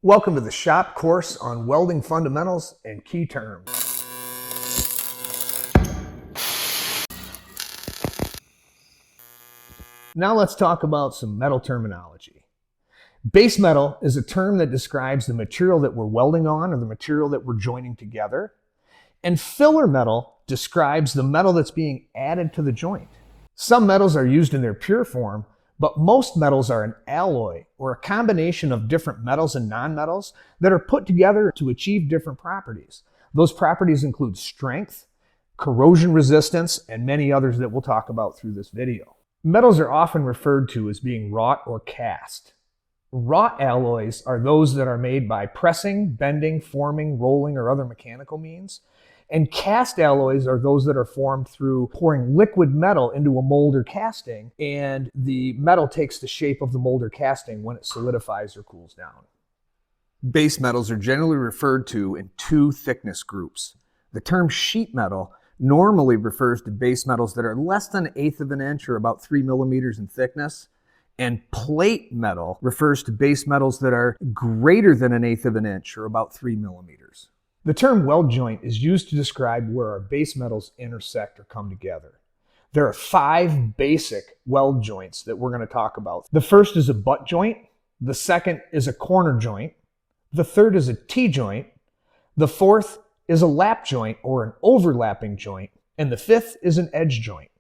Welcome to the shop course on welding fundamentals and key terms. Now let's talk about some metal terminology. Base metal is a term that describes the material that we're welding on or the material that we're joining together. And filler metal describes the metal that's being added to the joint. Some metals are used in their pure form, but most metals are an alloy or a combination of different metals and nonmetals that are put together to achieve different properties. Those properties include strength, corrosion resistance, and many others that we'll talk about through this video. Metals are often referred to as being wrought or cast. Wrought alloys are those that are made by pressing, bending, forming, rolling, or other mechanical means. And cast alloys are those that are formed through pouring liquid metal into a mold or casting, and the metal takes the shape of the mold or casting when it solidifies or cools down. Base metals are generally referred to in two thickness groups. The term sheet metal normally refers to base metals that are less than 1/8 of an inch or about 3 millimeters in thickness, and plate metal refers to base metals that are greater than 1/8 of an inch or about 3 millimeters. The term weld joint is used to describe where our base metals intersect or come together. There are 5 basic weld joints that we're going to talk about. The first is a butt joint, the second is a corner joint, the third is a T-joint, the fourth is a lap joint or an overlapping joint, and the fifth is an edge joint.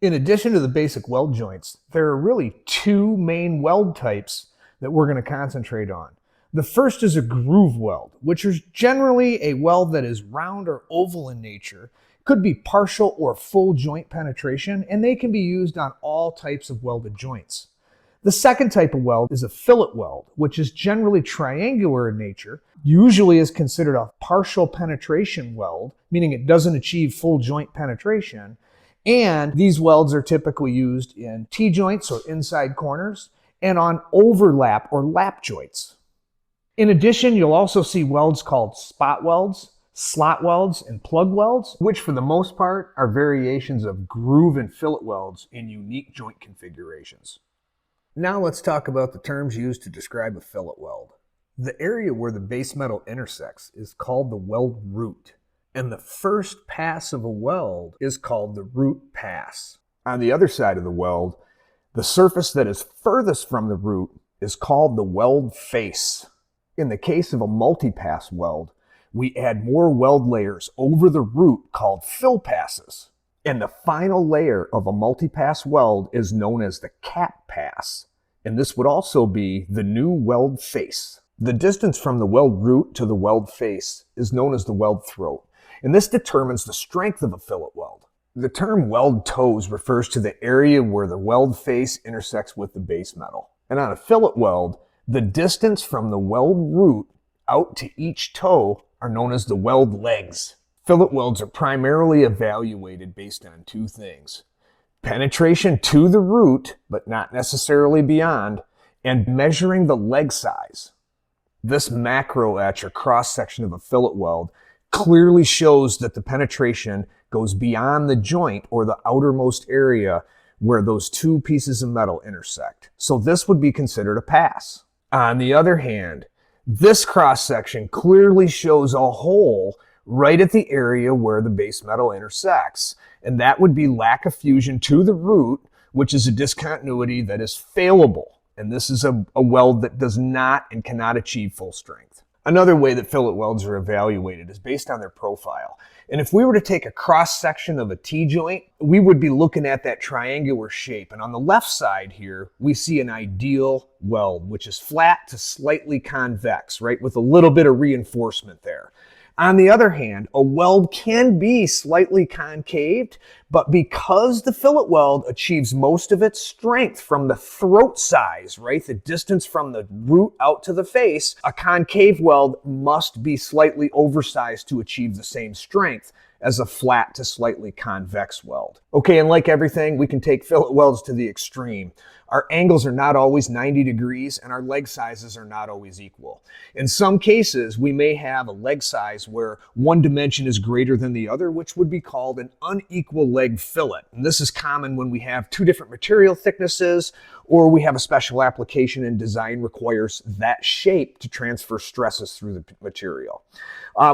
In addition to the basic weld joints, there are really 2 main weld types that we're going to concentrate on. The first is a groove weld, which is generally a weld that is round or oval in nature, could be partial or full joint penetration, and they can be used on all types of welded joints. The second type of weld is a fillet weld, which is generally triangular in nature, usually is considered a partial penetration weld, meaning it doesn't achieve full joint penetration, and these welds are typically used in T-joints or inside corners and on overlap or lap joints. In addition, you'll also see welds called spot welds, slot welds, and plug welds, which for the most part are variations of groove and fillet welds in unique joint configurations. Now let's talk about the terms used to describe a fillet weld. The area where the base metal intersects is called the weld root, and the first pass of a weld is called the root pass. On the other side of the weld, the surface that is furthest from the root is called the weld face. In the case of a multi-pass weld, we add more weld layers over the root called fill passes. And the final layer of a multi-pass weld is known as the cap pass. And this would also be the new weld face. The distance from the weld root to the weld face is known as the weld throat. And this determines the strength of a fillet weld. The term weld toes refers to the area where the weld face intersects with the base metal. And on a fillet weld, the distance from the weld root out to each toe are known as the weld legs. Fillet welds are primarily evaluated based on 2 things: penetration to the root, but not necessarily beyond, and measuring the leg size. This macro etch or cross-section of a fillet weld clearly shows that the penetration goes beyond the joint or the outermost area where those 2 pieces of metal intersect. So this would be considered a pass. On the other hand, this cross-section clearly shows a hole right at the area where the base metal intersects, and that would be lack of fusion to the root, which is a discontinuity that is failable, and this is a weld that does not and cannot achieve full strength. Another way that fillet welds are evaluated is based on their profile. And if we were to take a cross-section of a T-joint, we would be looking at that triangular shape. And on the left side here, we see an ideal weld, which is flat to slightly convex, right, with a little bit of reinforcement there. On the other hand, a weld can be slightly concaved, but because the fillet weld achieves most of its strength from the throat size, right, the distance from the root out to the face, a concave weld must be slightly oversized to achieve the same strength as a flat to slightly convex weld. Okay, and like everything, we can take fillet welds to the extreme. Our angles are not always 90 degrees and our leg sizes are not always equal. In some cases, we may have a leg size where one dimension is greater than the other, which would be called an unequal leg fillet. And this is common when we have two different material thicknesses, or we have a special application and design requires that shape to transfer stresses through the material.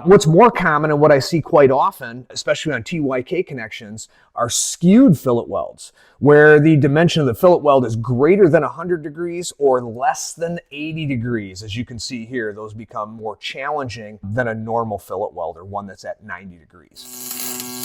What's more common and what I see quite often, especially on TYK connections, are skewed fillet welds, where the dimension of the fillet weld is greater than 100 degrees or less than 80 degrees. As you can see here, those become more challenging than a normal fillet weld or one that's at 90 degrees.